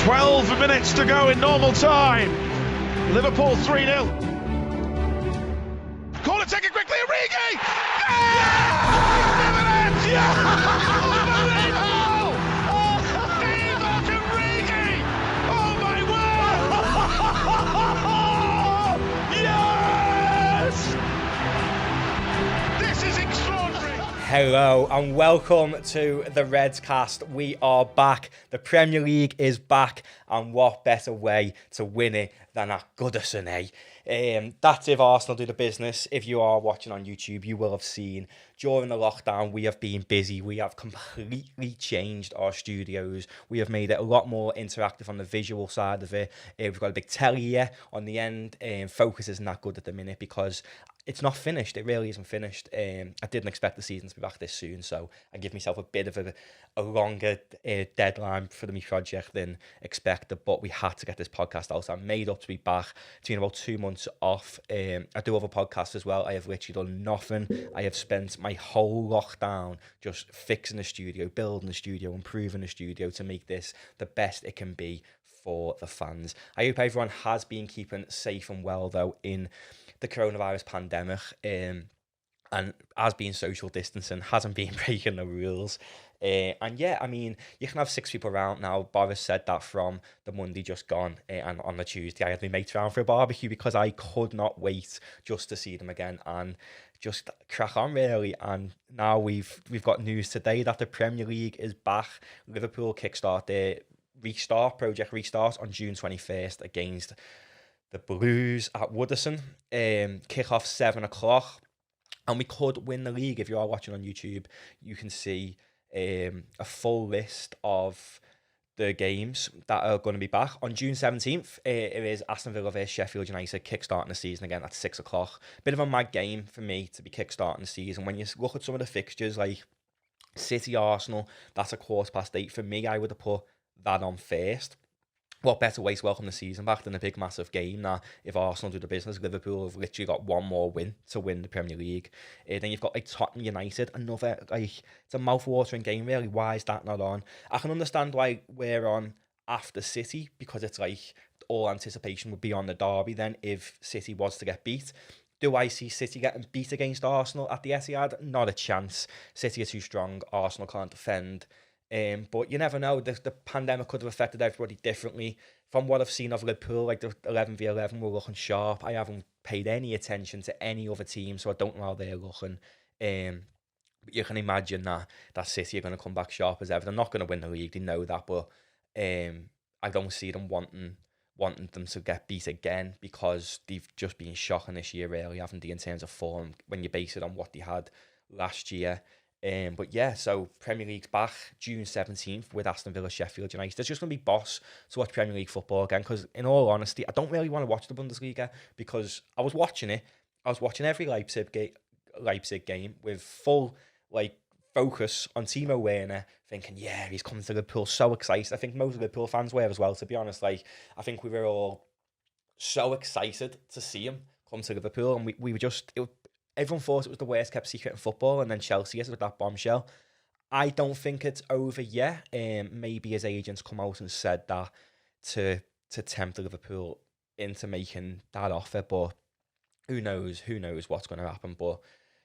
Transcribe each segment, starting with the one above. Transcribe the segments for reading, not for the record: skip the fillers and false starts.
12 minutes to go in normal time. Liverpool 3-0. Corner taken quickly, Origi! Yeah! Yeah! Unbelievable! Divock Origi! Oh my word! Yes! This is extraordinary. Hello and welcome to the Reds cast. We are back. The Premier League is back, and what better way to win it than at Goodison, eh? That's if Arsenal do the business. If you are watching on YouTube, you will have seen during the lockdown we have been busy. We have completely changed our studios. We have made it a lot more interactive on the visual side of it. We've got a big telly here on the end. Focus isn't that good at the minute because it's not finished. It really isn't finished. I didn't expect the season to be back this soon, so I give myself a bit of a longer deadline for the me project than expected, but we had to get this podcast out. So I'm made up to be back. It's been about 2 months off. I do have a podcast as well. I have literally done nothing. I have spent my whole lockdown just fixing the studio, building the studio, improving the studio to make this the best it can be for the fans. I hope everyone has been keeping safe and well, though, in the coronavirus pandemic, and has been social distancing, hasn't been breaking the rules. And yeah, I mean, you can have 6 people around now. Boris said that from the Monday just gone, and on the Tuesday I had my mates around for a barbecue because I could not wait just to see them again and just crack on, really. And now we've got news today that the Premier League is back. Liverpool kickstart their project restart on June 21st against the Blues at Woodison. Kick off 7 o'clock, and we could win the league. If you are watching on YouTube, you can see a full list of the games that are going to be back. On June 17th, it is Aston Villa vs Sheffield United, kickstarting the season again at 6 o'clock. Bit of a mad game for me to be kickstarting the season. When you look at some of the fixtures, like City, Arsenal, that's a 8:15. For me, I would have put that on first. What better way to welcome the season back than a big, massive game that if Arsenal do the business, Liverpool have literally got one more win to win the Premier League. Then you've got like Tottenham United, another, like, it's a mouth-watering game, really. Why is that not on? I can understand why we're on after City, because it's like all anticipation would be on the derby then if City was to get beat. Do I see City getting beat against Arsenal at the Etihad? Not a chance. City are too strong. Arsenal can't defend. But you never know. The pandemic could have affected everybody differently. From what I've seen of Liverpool, like the 11v11 were looking sharp. I haven't paid any attention to any other team, so I don't know how they're looking. But you can imagine that City are going to come back sharp as ever. They're not going to win the league, they know that, but I don't see them wanting them to get beat again, because they've just been shocking this year, really, haven't they, in terms of form, when you base it on what they had last year. But yeah, so Premier League's back June 17th with Aston Villa, Sheffield United. It's just going to be boss to watch Premier League football again, because in all honesty, I don't really want to watch the Bundesliga, because I was watching it. I was watching every Leipzig game with full focus on Timo Werner, thinking, yeah, he's coming to Liverpool, so excited. I think most Liverpool fans were as well, to be honest. I think we were all so excited to see him come to Liverpool, and we were just... Everyone thought it was the worst kept secret in football, and then Chelsea is with that bombshell. I don't think it's over yet. Maybe his agents come out and said that to tempt Liverpool into making that offer, but who knows what's going to happen. But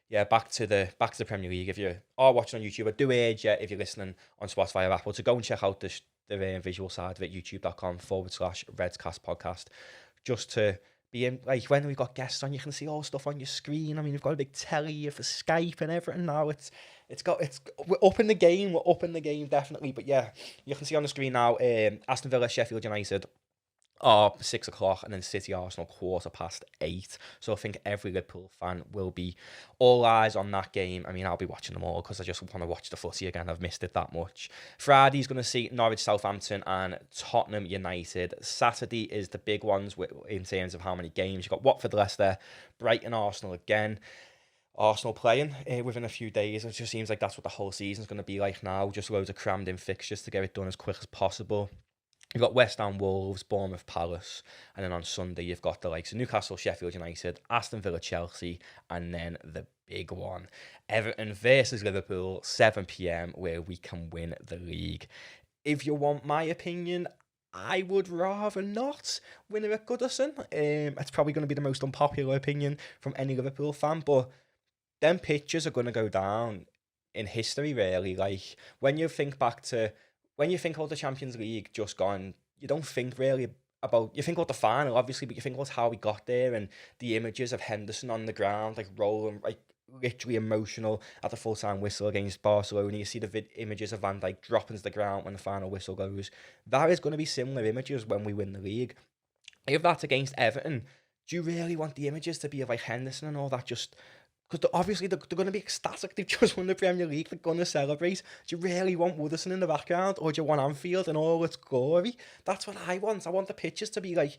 yeah, back to the Premier League. If you are watching on YouTube, I do urge you, if you're listening on Spotify or Apple, to go and check out the visual side of it, youtube.com/RedsCast podcast, just to be in, like, when we've got guests on, you can see all stuff on your screen. I mean, we've got a big telly for Skype and everything now. We're up in the game, definitely. But yeah, you can see on the screen now, Aston Villa, Sheffield United are 6 o'clock, and then City, Arsenal 8:15. So I think every Liverpool fan will be all eyes on that game. I mean, I'll be watching them all because I just want to watch the footy again. I've missed it that much. Friday's going to see Norwich, Southampton and Tottenham United. Saturday is the big ones in terms of how many games. You've got Watford, Leicester, Brighton, Arsenal again. Arsenal playing within a few days. It just seems like that's what the whole season's going to be like now. Just loads of crammed in fixtures to get it done as quick as possible. You've got West Ham, Wolves, Bournemouth, Palace, and then on Sunday you've got the likes of Newcastle, Sheffield United, Aston Villa, Chelsea, and then the big one, Everton versus Liverpool, 7 p.m, where we can win the league. If you want my opinion, I would rather not win it at Goodison. It's probably going to be the most unpopular opinion from any Liverpool fan, but them pictures are going to go down in history, really. Like, when you think about the Champions League just gone, you don't think really about, you think about the final, obviously, but you think about how we got there and the images of Henderson on the ground, like rolling, like literally emotional at the full-time whistle against Barcelona. You see the images of Van Dijk dropping to the ground when the final whistle goes. That is going to be similar images when we win the league. If that's against Everton, do you really want the images to be of like Henderson and all that? Just because obviously they're going to be ecstatic. They've just won the Premier League. They're going to celebrate. Do you really want Woodison in the background, or do you want Anfield in all its glory? That's what I want. I want the pictures to be like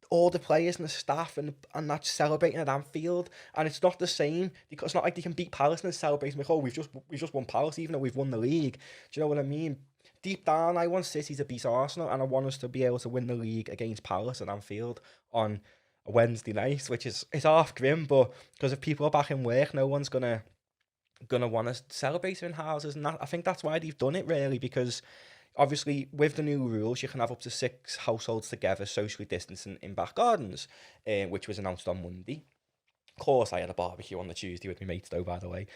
all the players and the staff and that celebrating at Anfield, and it's not the same because it's not like they can beat Palace and celebrate like, oh, we've just won Palace even though we've won the league. Do you know what I mean? Deep down, I want City to beat Arsenal, and I want us to be able to win the league against Palace at Anfield on a Wednesday night, which is it's half grim, but because if people are back in work, no one's gonna want to celebrate in houses, and I think that's why they've done it really, because obviously with the new rules, you can have up to 6 households together, socially distancing in back gardens, which was announced on Monday. Of course, I had a barbecue on the Tuesday with my mates though, by the way.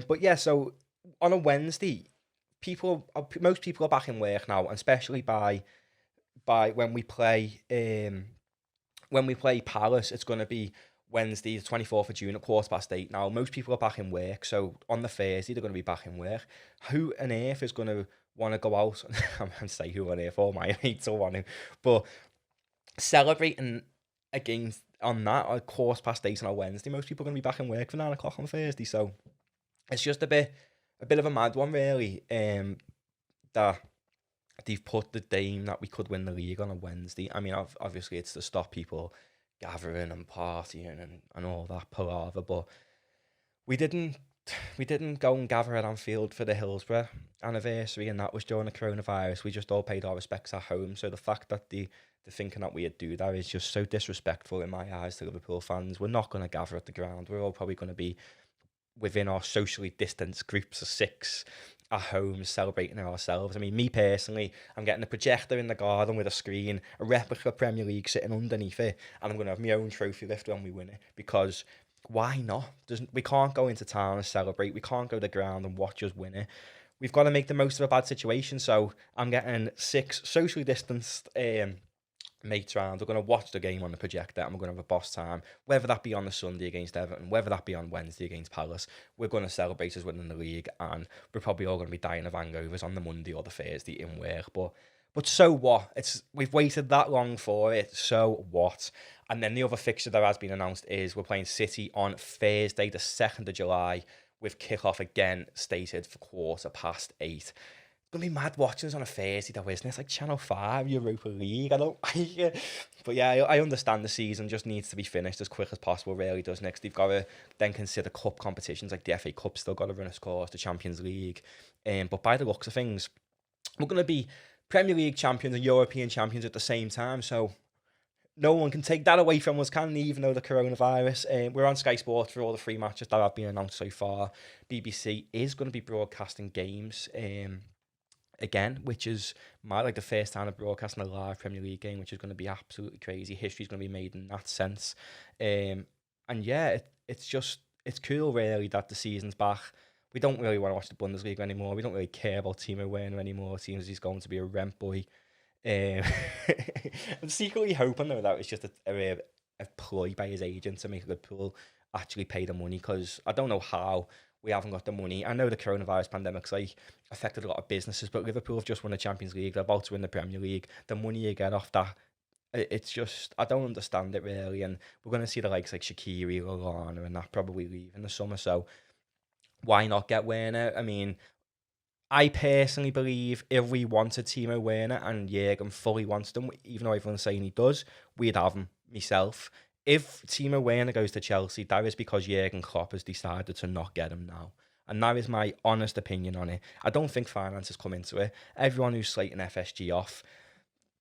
But yeah, so on a Wednesday, most people are back in work now, and especially by when we play Palace, it's going to be Wednesday, the 24th of June at 8:15. Now, most people are back in work, so on the Thursday, they're going to be back in work. Who on earth is going to want to go out? I'm going to say who on earth, all my mates will want to. But celebrating against on that at 8:15 on a Wednesday, most people are going to be back in work for 9 o'clock on Thursday. So it's just a bit of a mad one, really, that they've put the dame that we could win the league on a Wednesday. I mean, obviously it's to stop people gathering and partying and all that palaver, but we didn't go and gather at Anfield for the Hillsborough anniversary, and that was during the coronavirus. We just all paid our respects at home. So the fact that the thinking that we'd do that is just so disrespectful in my eyes to Liverpool fans. We're not going to gather at the ground. We're all probably going to be within our socially distanced groups of 6 at home celebrating ourselves. I mean, me personally, I'm getting a projector in the garden with a screen, a replica Premier League sitting underneath it, and I'm going to have my own trophy lift when we win it, because why not? We can't go into town and celebrate. We can't go to the ground and watch us win it. We've got to make the most of a bad situation. So I'm getting 6 socially distanced mates round. We're going to watch the game on the projector, and we're going to have a boss time, whether that be on the Sunday against Everton, whether that be on Wednesday against Palace. We're going to celebrate us winning the league, and we're probably all going to be dying of hangovers on the Monday or the Thursday in work. But so what? We've waited that long for it, so what? And then the other fixture that has been announced is we're playing City on Thursday, the 2nd of July, with kick-off again stated for 8:15. It's going to be mad watching us on a Thursday though, isn't it? It's like Channel 5, Europa League. I don't like it. But yeah, I understand the season just needs to be finished as quick as possible, really does. Next, they've got to then consider cup competitions, like the FA Cup still got to run its course, the Champions League. But by the looks of things, we're going to be Premier League champions and European champions at the same time. So no one can take that away from us, can they? Even though the coronavirus. We're on Sky Sports for all the 3 matches that have been announced so far. BBC is going to be broadcasting games again, which is like the first time of broadcasting a live Premier League game, which is going to be absolutely crazy. History's going to be made in that sense. And yeah, it's cool really that the season's back. We don't really want to watch the Bundesliga anymore. We don't really care about Timo Werner anymore. It seems he's going to be a rent boy. I'm secretly hoping though that it's just a ploy by his agent to make Liverpool actually pay the money, because I don't know how we haven't got the money. I know the coronavirus pandemic's affected a lot of businesses, but Liverpool have just won the Champions League. They're about to win the Premier League. The money you get off that, it's just, I don't understand it really. And we're going to see the likes like Shaqiri, Lallana and that probably leave in the summer. So why not get Werner? I mean, I personally believe if we wanted Timo Werner and Jurgen fully wants them, even though everyone's saying he does, we'd have him myself. If Timo Werner goes to Chelsea, that is because Jurgen Klopp has decided to not get him now. And that is my honest opinion on it. I don't think finance has come into it. Everyone who's slating FSG off,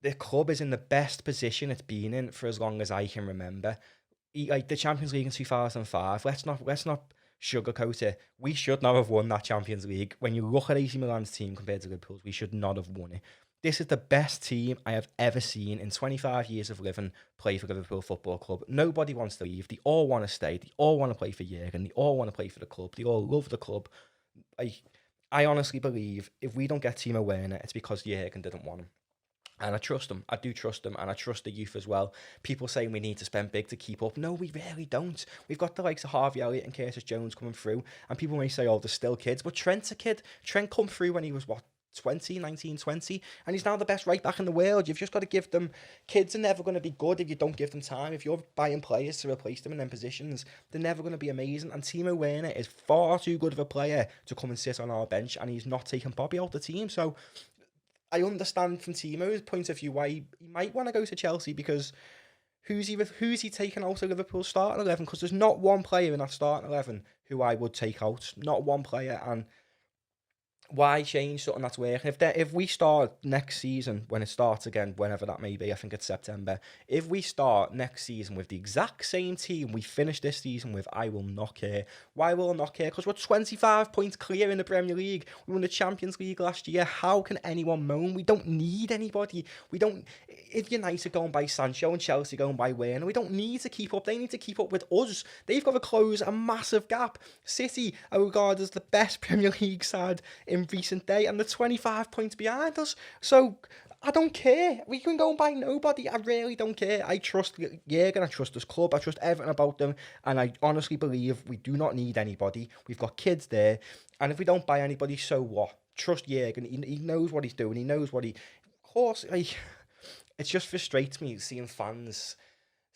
the club is in the best position it's been in for as long as I can remember. Like the Champions League in 2005, let's not sugarcoat it. We should not have won that Champions League. When you look at AC Milan's team compared to Liverpool's, we should not have won it. This is the best team I have ever seen in 25 years of living play for Liverpool Football Club. Nobody wants to leave. They all want to stay. They all want to play for Jurgen. They all want to play for the club. They all love the club. I honestly believe if we don't get Timo Werner, it's because Jurgen didn't want him. And I trust them. I do trust them. And I trust the youth as well. People saying we need to spend big to keep up. No, we really don't. We've got the likes of Harvey Elliott and Curtis Jones coming through. And people may say, oh, they're still kids. But Trent's a kid. Trent come through when he was, 19, 20, and he's now the best right back in the world. You've just got to give them. Kids are never going to be good if you don't give them time. If you're buying players to replace them in them positions, they're never going to be amazing. And Timo Werner is far too good of a player to come and sit on our bench, and he's not taking Bobby out the team. So I understand from Timo's point of view why he might want to go to Chelsea, because who's he taking out of Liverpool's starting 11? Because there's not one player in that starting 11 who I would take out. Not one player. And why change something that's working? If we start next season, when it starts again, whenever that may be, I think it's September. If we start next season with the exact same team we finished this season with, I will not care. Why will I not care? Because we're 25 points clear in the Premier League. We won the Champions League last year. How can anyone moan? We don't need anybody. We don't. If United go and buy Sancho and Chelsea go and buy Werner, we don't need to keep up. They need to keep up with us. They've got to close a massive gap. City are regarded as the best Premier League side in recent day, and they're 25 points behind us. So I don't care. We can go and buy nobody. I really don't care. I trust Jurgen. I trust this club. I trust everything about them, and I honestly believe we do not need anybody. We've got kids there, and if we don't buy anybody, so what? Trust Jurgen. He knows what he's doing. He knows what he. Of course, it just frustrates me seeing fans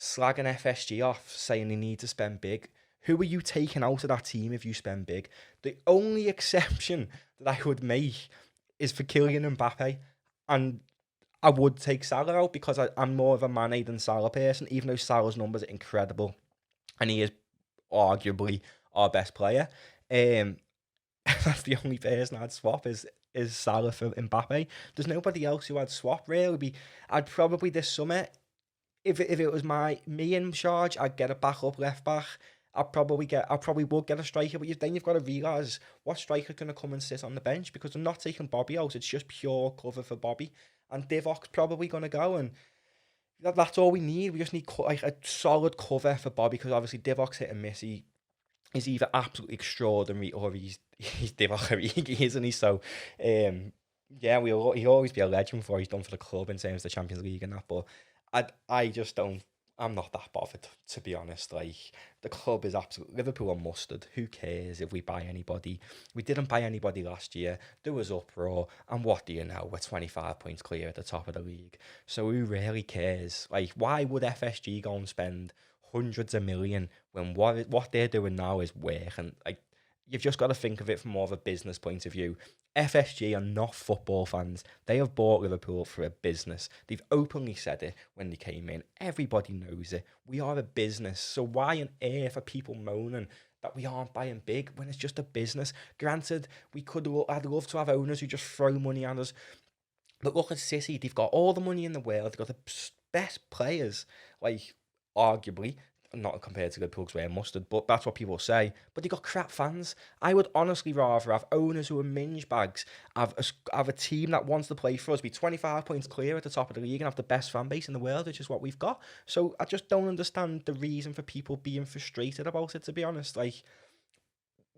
slagging FSG off, saying they need to spend big. Who are you taking out of that team if you spend big? The only exception that I would make is for Kylian Mbappe. And I would take Salah out because I'm more of a Mane than Salah person, even though Salah's numbers are incredible. And he is arguably our best player. That's the only person I'd swap is Salah for Mbappe. There's nobody else who I'd swap, really. I'd probably this summer, if it was me in charge, I'd get a backup left back. I probably would get a striker, but then you've got to realise what striker's going to come and sit on the bench, because they're not taking Bobby out. It's just pure cover for Bobby. And Divok's probably going to go, and that's all we need. We just need like a solid cover for Bobby, because obviously Divok's hit and miss. He is either absolutely extraordinary or he's Divock Origi, isn't he? So, yeah, he'll always be a legend for what he's done for the club in terms of the Champions League and that, but I just don't. I'm not that bothered, to be honest. Like, the club is absolutely Liverpool are mustard. Who cares if we buy anybody? We didn't buy anybody last year. There was uproar, and what do you know? We're 25 points clear at the top of the league. So who really cares? Like, why would FSG go and spend hundreds of million when what they're doing now is work? And like, you've just got to think of it from more of a business point of view. FSG are not football fans. They have bought Liverpool for a business. They've openly said it when they came in. Everybody knows it. We are a business. So why on earth are people moaning that we aren't buying big when it's just a business? Granted, I'd love to have owners who just throw money at us. But look at City. They've got all the money in the world. They've got the best players, like, arguably. Not compared to Liverpool because we're mustard, but that's what people say. But they got crap fans. I would honestly rather have owners who are minge bags, have a team that wants to play for us, be 25 points clear at the top of the league, and have the best fan base in the world, which is what we've got. So I just don't understand the reason for people being frustrated about it, to be honest. Like,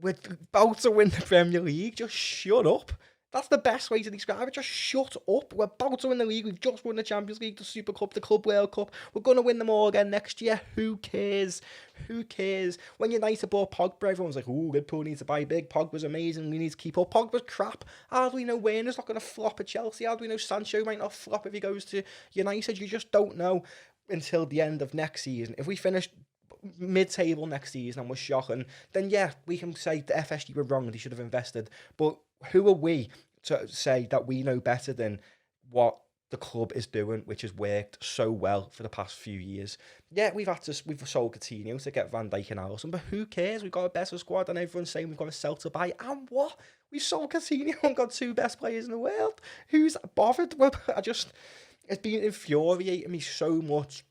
we're about to win the Premier League. Just shut up. That's the best way to describe it. Just shut up. We're about to win the league. We've just won the Champions League, the Super Cup, the Club World Cup. We're going to win them all again next year. Who cares? Who cares? When United bought Pogba, everyone's like, oh, Liverpool needs to buy big. Pogba's amazing. We need to keep up. Pogba's crap. How do we know Werner's not going to flop at Chelsea? How do we know Sancho might not flop if he goes to United? You just don't know until the end of next season. If we finish mid-table next season and we're shocking, then yeah, we can say the FSG were wrong and they should have invested. But who are we to say that we know better than what the club is doing, which has worked so well for the past few years? Yeah, we've sold Coutinho to get Van Dijk and Alisson, but who cares? We've got a better squad, and everyone's saying we've got a sell to buy. And what? We've sold Coutinho and got two best players in the world. Who's bothered? It's been infuriating me so much.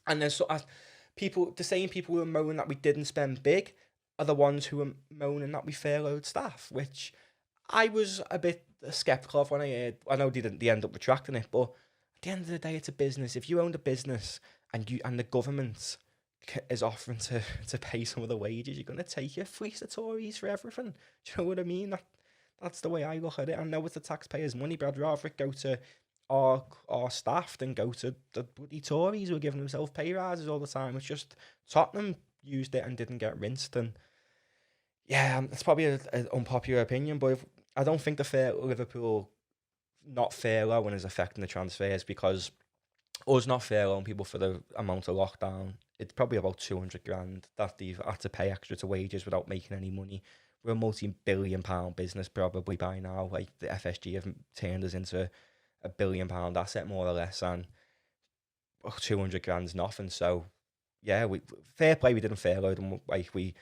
And there's the same people who are moaning that we didn't spend big are the ones who are moaning that we furloughed staff, which I was a bit sceptical of when I heard. I know they end up retracting it, but at the end of the day, it's a business. If you own a business and the government is offering to pay some of the wages, you're gonna take it. Fleece the Tories for everything. Do you know what I mean? That's the way I look at it. I know it's the taxpayers' money, but I'd rather it go to our staff than go to the bloody Tories who are giving themselves pay rises all the time. It's just Tottenham used it and didn't get rinsed. And yeah, it's probably an unpopular opinion, but I don't think the fair Liverpool not furlough is affecting the transfers, because us not furloughing people for the amount of lockdown, it's probably about 200 grand that they've had to pay extra to wages without making any money. We're a multi-billion-pound business probably by now. Like, the FSG have turned us into a £1 billion asset, more or less, and 200 grand's nothing. So yeah, fair play, we didn't furlough them. Like, we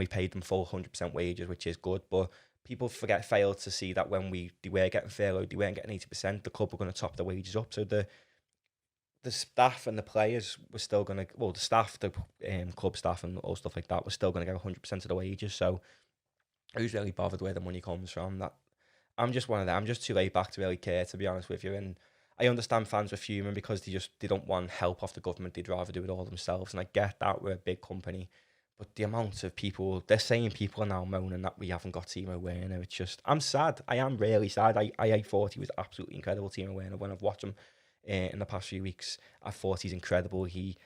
paid them full 100% wages, which is good. But people fail to see that when they were getting furloughed, they weren't getting 80%. The club were going to top the wages up, so the staff and the players were still going to, well, the staff, the club staff and all stuff like that, was still going to get 100% of the wages. So who's really bothered where the money comes from? That I'm just one of them. I'm just too laid back to really care, to be honest with you. And I understand fans were fuming because they don't want help off the government. They'd rather do it all themselves. And I get that, we're a big company. But the amount of people, they're saying people are now moaning that we haven't got Timo Werner. It's just, I'm sad. I am really sad. I thought he was absolutely incredible, Timo Werner. When I've watched him in the past few weeks, I thought he's incredible. He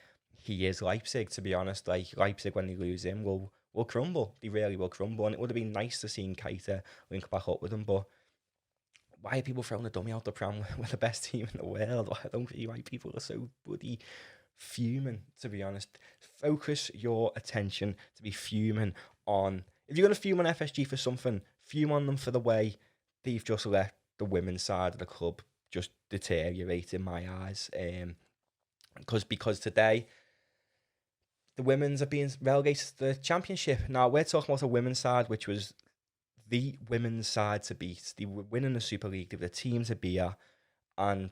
is Leipzig, to be honest. Like, Leipzig, when they lose him, will crumble. They really will crumble. And it would have been nice to see Keita link back up with him. But why are people throwing a dummy out the pram with the best team in the world? I don't see why people are so bloody fuming, to be honest. Focus your attention to be fuming on. If you're going to fume on FSG for something, fume on them for the way they've just let the women's side of the club just deteriorate, in my eyes. Because today the women's are being relegated to the Championship. Now, we're talking about a women's side which was the women's side to beat. They were winning the Super League. They were the team to beat, and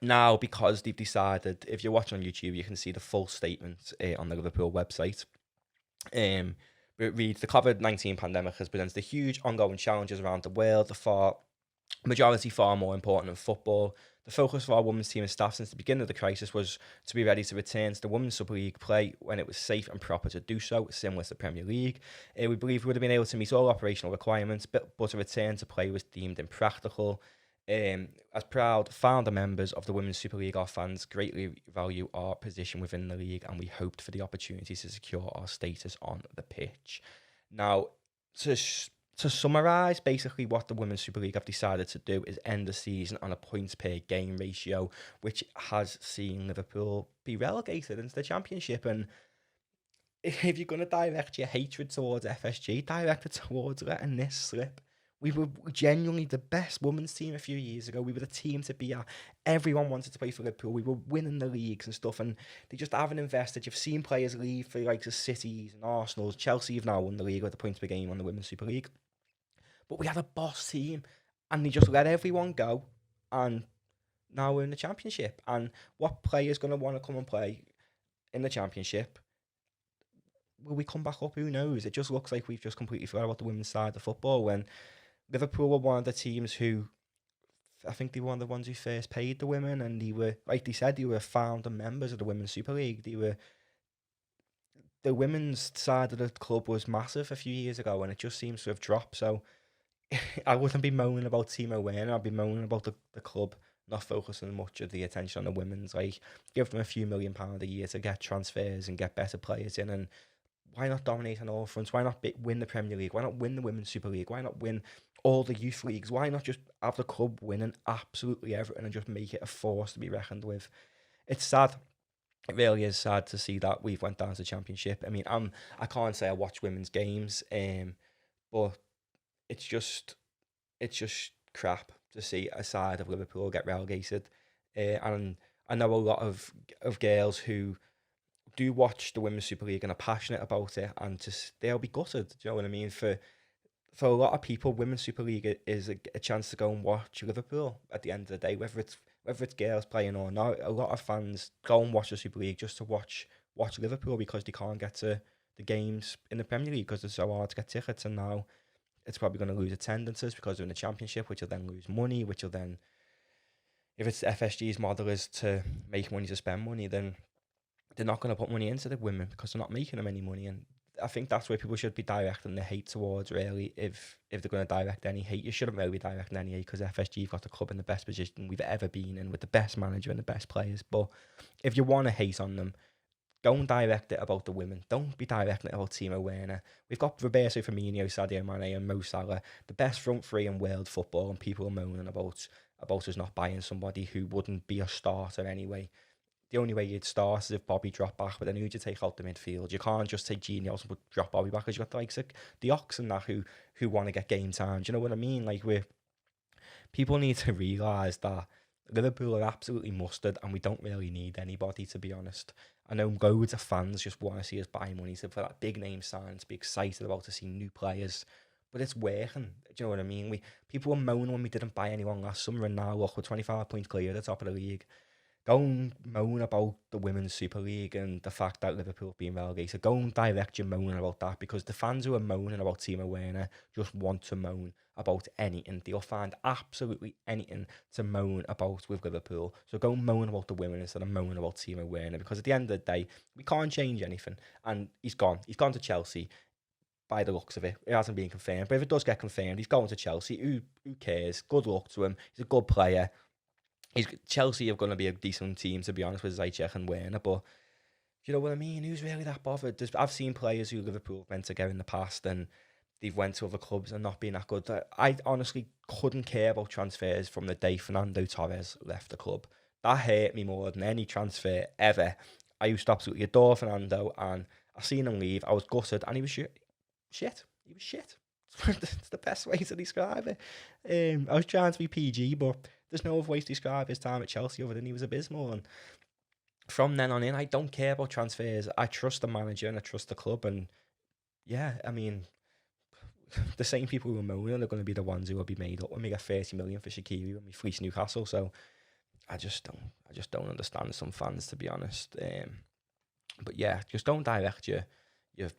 now, because they've decided, if you're watching on YouTube, you can see the full statement on the Liverpool website. It reads, the COVID-19 pandemic has presented the huge ongoing challenges around the world, majority far more important than football. The focus of our women's team and staff since the beginning of the crisis was to be ready to return to the Women's Super League play when it was safe and proper to do so, similar to the Premier League. We believe we would have been able to meet all operational requirements, but a return to play was deemed impractical. As proud founder members of the Women's Super League, our fans greatly value our position within the league, and we hoped for the opportunity to secure our status on the pitch. Now, to summarise, basically what the Women's Super League have decided to do is end the season on a points per game ratio, which has seen Liverpool be relegated into the Championship. And if you're going to direct your hatred towards FSG, direct it towards letting this slip. We were genuinely the best women's team a few years ago. We were the team to be at. Everyone wanted to play for Liverpool. We were winning the leagues and stuff, and they just haven't invested. You've seen players leave for like the Cities and Arsenals. Chelsea have now won the league with the points per game on the Women's Super League. But we had a boss team, and they just let everyone go, and now we're in the Championship. And what player's going to want to come and play in the Championship? Will we come back up? Who knows? It just looks like we've just completely forgot about the women's side of football, when Liverpool were one of the teams who, I think they were one of the ones who first paid the women, and they were, like they said, they were founder members of the Women's Super League. The women's side of the club was massive a few years ago, and it just seems to have dropped. So I wouldn't be moaning about Timo Werner. I'd be moaning about the club not focusing much of the attention on the women's. Like, give them a few £1 million a year to get transfers and get better players in, and why not dominate on all fronts? Why not win the Premier League? Why not win the Women's Super League? Why not win all the youth leagues? Why not just have the club winning absolutely everything and just make it a force to be reckoned with? It's sad. It really is sad to see that we've went down to the Championship. I mean, I can't say I watch women's games, but it's just crap to see a side of Liverpool get relegated. And I know a lot of girls who do watch the Women's Super League and are passionate about it, and they'll be gutted. Do you know what I mean? For a lot of people, Women's Super League is a chance to go and watch Liverpool at the end of the day, whether it's girls playing or not. A lot of fans go and watch the Super League just to watch Liverpool, because they can't get to the games in the Premier League because it's so hard to get tickets. And now it's probably going to lose attendances because they're in the Championship, which will then lose money, which will then, if it's FSG's model is to make money to spend money, then they're not going to put money into the women because they're not making them any money. And I think that's where people should be directing their hate towards, really. If they're going to direct any hate, you shouldn't really be directing any hate, because FSG have got the club in the best position we've ever been in, with the best manager and the best players. But if you want to hate on them, don't direct it about the women. Don't be directing it about Timo Werner. We've got Roberto Firmino, Sadio Mane and Mo Salah, the best front three in world football, and people are moaning about us not buying somebody who wouldn't be a starter anyway. The only way you'd start is if Bobby dropped back, but then who'd you take out the midfield? You can't just take Genius and drop Bobby back, because you've got the likes of the Ox and that who want to get game time. Do you know what I mean? Like, people need to realise that Liverpool are absolutely mustard, and we don't really need anybody, to be honest. I know loads of fans just want to see us buy money for that big name sign, to be excited about to see new players. But it's working. Do you know what I mean? People were moaning when we didn't buy anyone last summer, and now look, we're 25 points clear at the top of the league. Go and moan about the Women's Super League and the fact that Liverpool have been relegated. Go and direct your moaning about that, because the fans who are moaning about Timo Werner just want to moan about anything. They'll find absolutely anything to moan about with Liverpool. So go and moan about the women instead of moaning about Timo Werner, because at the end of the day, we can't change anything. And he's gone. He's gone to Chelsea. By the looks of it, it hasn't been confirmed. But if it does get confirmed, he's going to Chelsea. Who cares? Good luck to him. He's a good player. Chelsea are going to be a decent team, to be honest, with Ziyech and Werner, but you know what I mean? Who's really that bothered? I've seen players who Liverpool went to get in the past, and they've went to other clubs and not been that good. I honestly couldn't care about transfers from the day Fernando Torres left the club. That hurt me more than any transfer ever. I used to absolutely adore Fernando, and I seen him leave. I was gutted, and he was shit. He was shit. It's the best way to describe it. I was trying to be PG, but there's no other way to describe his time at Chelsea other than he was abysmal. And from then on in, I don't care about transfers. I trust the manager and I trust the club. And yeah, I mean, the same people who are moaning are going to be the ones who will be made up when we get 30 million for Shaqiri when we fleece Newcastle. So I just don't understand some fans, to be honest. But yeah, just don't direct your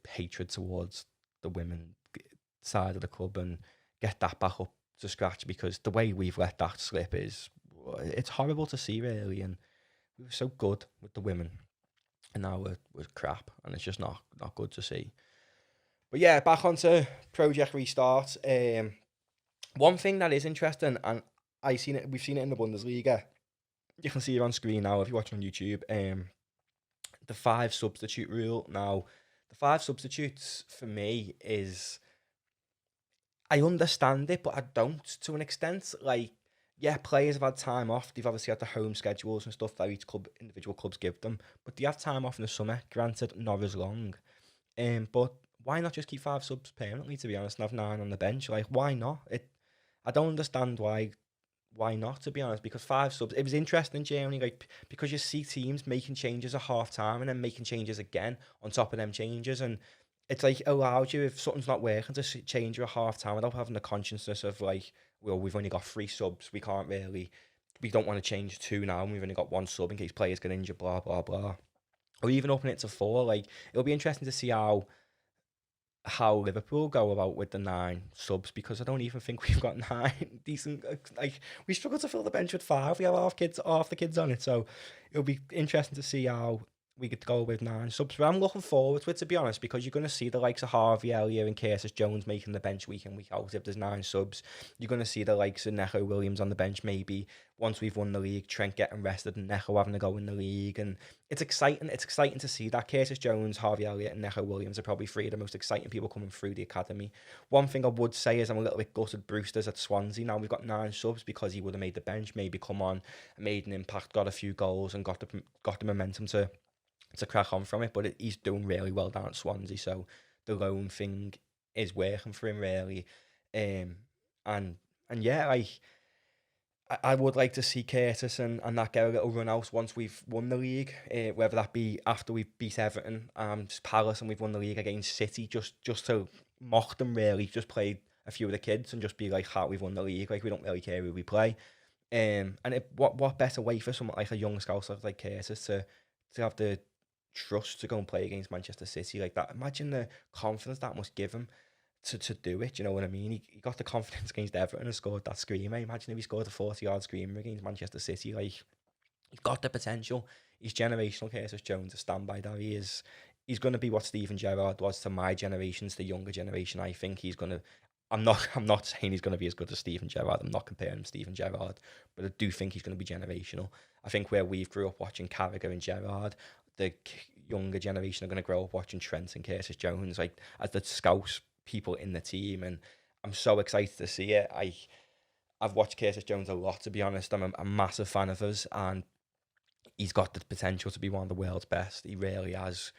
hatred towards the women side of the club and get that back up to scratch, because the way we've let that slip it's horrible to see, really. And we were so good with the women, and now we're crap, and it's just not good to see. But yeah, back onto Project Restart. One thing that is interesting, and we've seen it in the Bundesliga. You can see it on screen now if you're watching on YouTube. The 5 substitute rule. Now, the 5 substitutes for me is, I understand it, but I don't, to an extent. Like, yeah, players have had time off. They've obviously had the home schedules and stuff that individual clubs give them. But they have time off in the summer. Granted, not as long. But why not just keep 5 subs permanently, to be honest, and have 9 on the bench? Like, why not? I don't understand why not, to be honest, because 5 subs, it was interesting in Germany, like, because you see teams making changes at half time and then making changes again on top of them changes, and it's like allowed you, if something's not working, to change you at half time without having the consciousness of like, well, we've only got 3 subs, we don't want to change 2 now, and we've only got 1 sub in case players get injured, blah blah blah, or even open it to 4. Like, it'll be interesting to see how Liverpool go about with the 9 subs, because I don't even think we've got 9 decent. Like, we struggle to fill the bench with 5. We have half the kids on it, so it'll be interesting to see how we could go with 9 subs. But I'm looking forward to it, to be honest, because you're going to see the likes of Harvey Elliott and Curtis Jones making the bench week in, week out. If there's 9 subs, you're going to see the likes of Neco Williams on the bench, maybe once we've won the league, Trent getting rested and Neco having to go in the league. And it's exciting. It's exciting to see that. Curtis Jones, Harvey Elliott and Neco Williams are probably 3 of the most exciting people coming through the academy. One thing I would say is I'm a little bit gutted Brewster's at Swansea. Now we've got 9 subs, because he would have made the bench, maybe come on, made an impact, got a few goals and got the momentum to crack on from it. But he's doing really well down at Swansea, so the loan thing is working for him, really. And yeah, I would like to see Curtis and that get a little run out once we've won the league, whether that be after we've beat Everton, Palace, and we've won the league against City, just to mock them, really, just play a few of the kids and just be like, how we've won the league, like, we don't really care who we play. And what better way for someone like a young scouser like Curtis to have the trust to go and play against Manchester City like that? Imagine the confidence that must give him to do it. You know what I mean? He got the confidence against Everton and scored that screamer. Imagine if he scored a 40-yard screamer against Manchester City. Like, he's got the potential. He's generational, Curtis Jones. To stand by that, he's going to be what Steven Gerrard was to my generation, to the younger generation. I think he's going to. I'm not saying he's going to be as good as Steven Gerrard. I'm not comparing him to Steven Gerrard, but I do think he's going to be generational. I think where we've grew up watching Carragher and Gerrard, the younger generation are going to grow up watching Trent and Curtis Jones, like, as the scouts people in the team, and I'm so excited to see it. I've watched Curtis Jones a lot, to be honest. I'm a massive fan of his, and he's got the potential to be one of the world's best. He really has.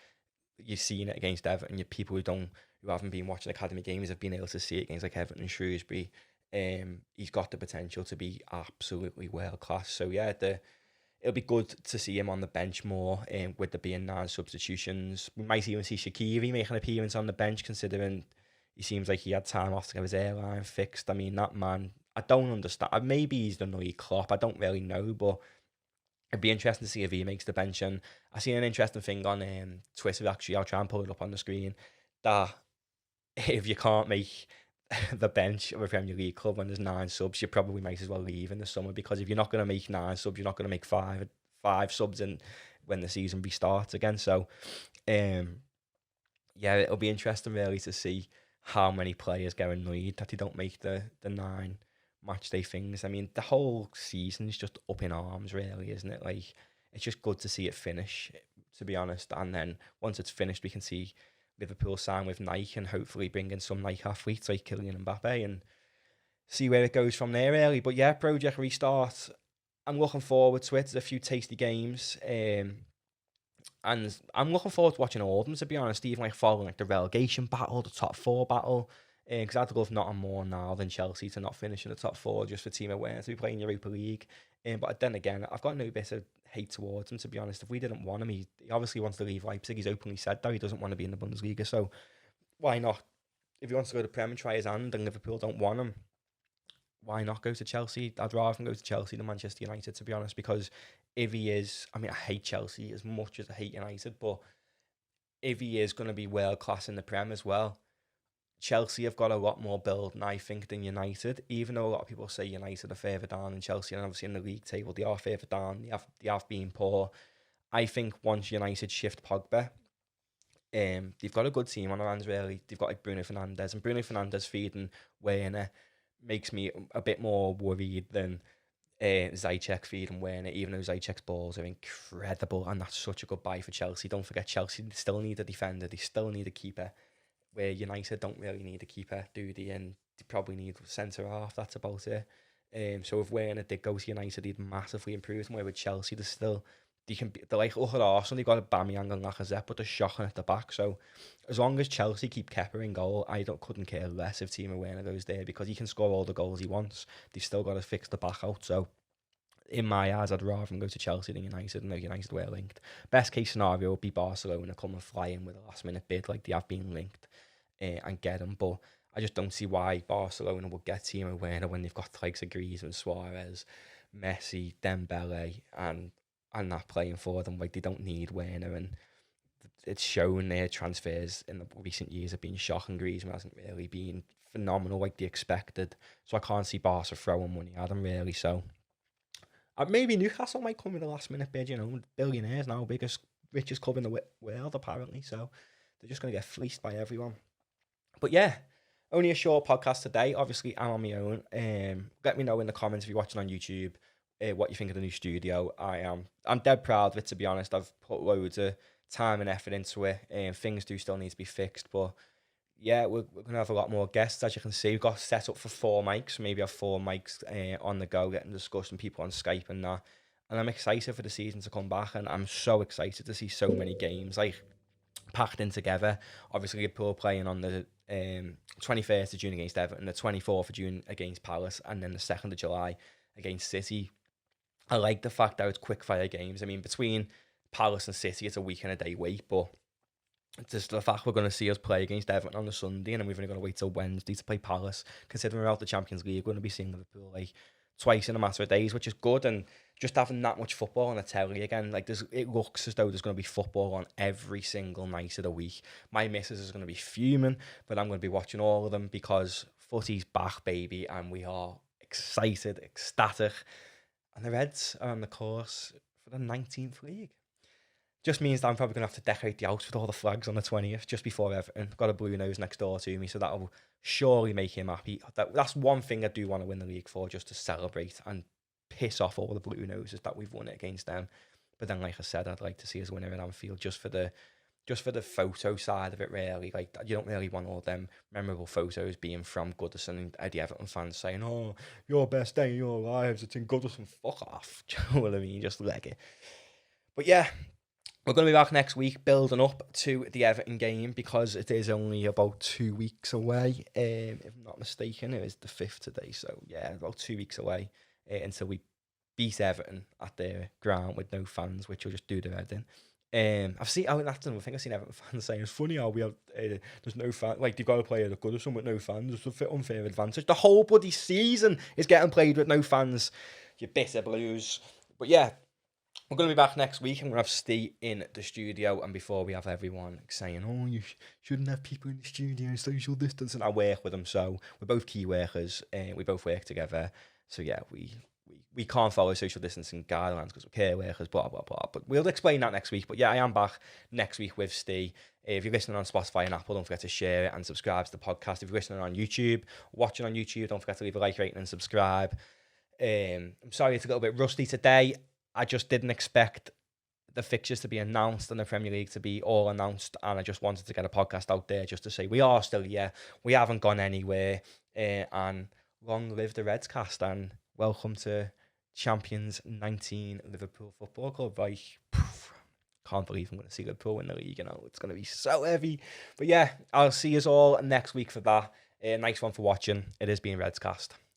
You've seen it against Everton. People who haven't been watching academy games have been able to see it against, like, Everton and Shrewsbury. He's got the potential to be absolutely world class. So yeah, it'll be good to see him on the bench more, with there being 9 substitutions. We might even see Shaqiri make an appearance on the bench, considering he seems like he had time off to get his airline fixed. I mean, that man, I don't understand. Maybe he's the new Klopp. I don't really know, but it'd be interesting to see if he makes the bench. And I seen an interesting thing on Twitter, actually. I'll try and pull it up on the screen, that if you can't make the bench of a Premier League club when there's 9 subs, you probably might as well leave in the summer, because if you're not going to make 9 subs, you're not going to make five subs in when the season restarts again. So, yeah, it'll be interesting really to see how many players get annoyed that they don't make the 9 match day things. I mean, the whole season is just up in arms, really, isn't it? Like, it's just good to see it finish, to be honest. And then once it's finished, we can see Liverpool sign with Nike and hopefully bring in some Nike athletes like Kylian Mbappe and see where it goes from there, really. But yeah, Project Restart, I'm looking forward to it. There's a few tasty games. And I'm looking forward to watching all of them, to be honest, even like following like the relegation battle, the top 4 battle. Because I'd love nothing more now than Chelsea to not finish in the top 4 just for team awareness, to be playing Europa League. But then again, I've got no bit of hate towards him, to be honest. If we didn't want him, he obviously wants to leave Leipzig. He's openly said that he doesn't want to be in the Bundesliga. So why not? If he wants to go to Prem and try his hand and Liverpool don't want him, why not go to Chelsea? I'd rather him go to Chelsea than Manchester United, to be honest, because if he is, I mean, I hate Chelsea as much as I hate United, but if he is going to be world class in the Prem as well, Chelsea have got a lot more build, I think, than United. Even though a lot of people say United are further down than Chelsea, and obviously in the league table they are further down. They have been poor. I think once United shift Pogba, they've got a good team on their hands, really. They've got like Bruno Fernandes, and Bruno Fernandes feeding Werner makes me a bit more worried than Ziyech feeding Werner, even though Ziyech's balls are incredible, and that's such a good buy for Chelsea. Don't forget, Chelsea still need a defender, they still need a keeper, where United don't really need a keeper, do they? And they probably need centre half. That's about it. So if Werner did go to United, he'd massively improve. And where with Chelsea, they're like, look at Arsenal, they've got a Aubameyang and Lacazette, but they're shocking at the back. So as long as Chelsea keep Kepa in goal, couldn't care less if Timo Werner goes there, because he can score all the goals he wants. They've still got to fix the back out. So in my eyes, I'd rather him go to Chelsea than United, and United were linked. Best case scenario would be Barcelona come and fly in with a last minute bid, like they have been linked, and get him. But I just don't see why Barcelona would get Timo Werner when they've got the likes of Griezmann, Suarez, Messi, Dembele, and that playing for them. Like, they don't need Werner, and it's shown their transfers in the recent years have been shocking. Griezmann hasn't really been phenomenal like they expected, so I can't see Barca throwing money at him, really. So maybe Newcastle might come with a last minute bid, billionaires now, richest club in the world apparently, so they're just going to get fleeced by everyone. But yeah, only a short podcast today. Obviously, I'm on my own. Let me know in the comments if you're watching on YouTube what you think of the new studio. I'm dead proud of it, to be honest. I've put loads of time and effort into it, and things do still need to be fixed. But yeah, we're going to have a lot more guests. As you can see, we've got set up for 4 mics. Maybe have 4 mics on the go, getting discussing people on Skype and that. And I'm excited for the season to come back, and I'm so excited to see so many games like packed in together. Obviously, Liverpool playing on the 21st of June against Everton, the 24th of June against Palace, and then the 2nd of July against City. I like the fact that it's quick-fire games. I mean, between Palace and City, it's a week and a day wait, but just the fact we're going to see us play against Everton on the Sunday, and then we've only got to wait till Wednesday to play Palace, considering we're out the Champions League, we're going to be seeing Liverpool like twice in a matter of days, which is good. And just having that much football on the telly again, like it looks as though there's going to be football on every single night of the week. My missus is going to be fuming, but I'm going to be watching all of them because footy's back, baby, and we are excited, ecstatic. And the Reds are on the course for the 19th league. Just means that I'm probably going to have to decorate the house with all the flags on the 20th, just before Everton. Got a blue nose next door to me, so that'll surely make him happy. That's one thing I do want to win the league for, just to celebrate and piss off all the blue noses that we've won it against them. But then, like I said, I'd like to see us win it at Anfield just for the photo side of it, really. Like, you don't really want all them memorable photos being from Goodison and Eddie Everton fans saying, "Oh, your best day in your lives, it's in Goodison." Fuck off. Do you know what I mean? Just leg it. But yeah, we're going to be back next week, building up to the Everton game, because it is only about 2 weeks away. If I'm not mistaken, it is the 5th today. So yeah, about 2 weeks away until we beat Everton at their ground with no fans, which will just do their head in. I've seen, that's another thing I've seen Everton fans saying, it's funny how we have, there's no fans, like, they've got to play at a Goodison with no fans. It's an unfair advantage. The whole bloody season is getting played with no fans, you bitter blues. But yeah, we're going to be back next week, and we're going to have Steve in the studio. And before we have everyone saying, "Oh, you shouldn't have people in the studio, social distance," and I work with them, so we're both key workers, and we both work together. So yeah, we can't follow social distancing guidelines because we're care workers, blah, blah, blah. But we'll explain that next week. But yeah, I am back next week with Steve. If you're listening on Spotify and Apple, don't forget to share it and subscribe to the podcast. If you're listening on YouTube, watching on YouTube, don't forget to leave a like, rating, and subscribe. I'm sorry it's a little bit rusty today. I just didn't expect the fixtures to be announced and the Premier League to be all announced, and I just wanted to get a podcast out there just to say we are still here, we haven't gone anywhere, and long live the Reds cast, and welcome to Champions 19 Liverpool Football Club. I can't believe I'm going to see Liverpool win the league, it's going to be so heavy. But yeah, I'll see you all next week for that. Nice one for watching. It has been Reds cast.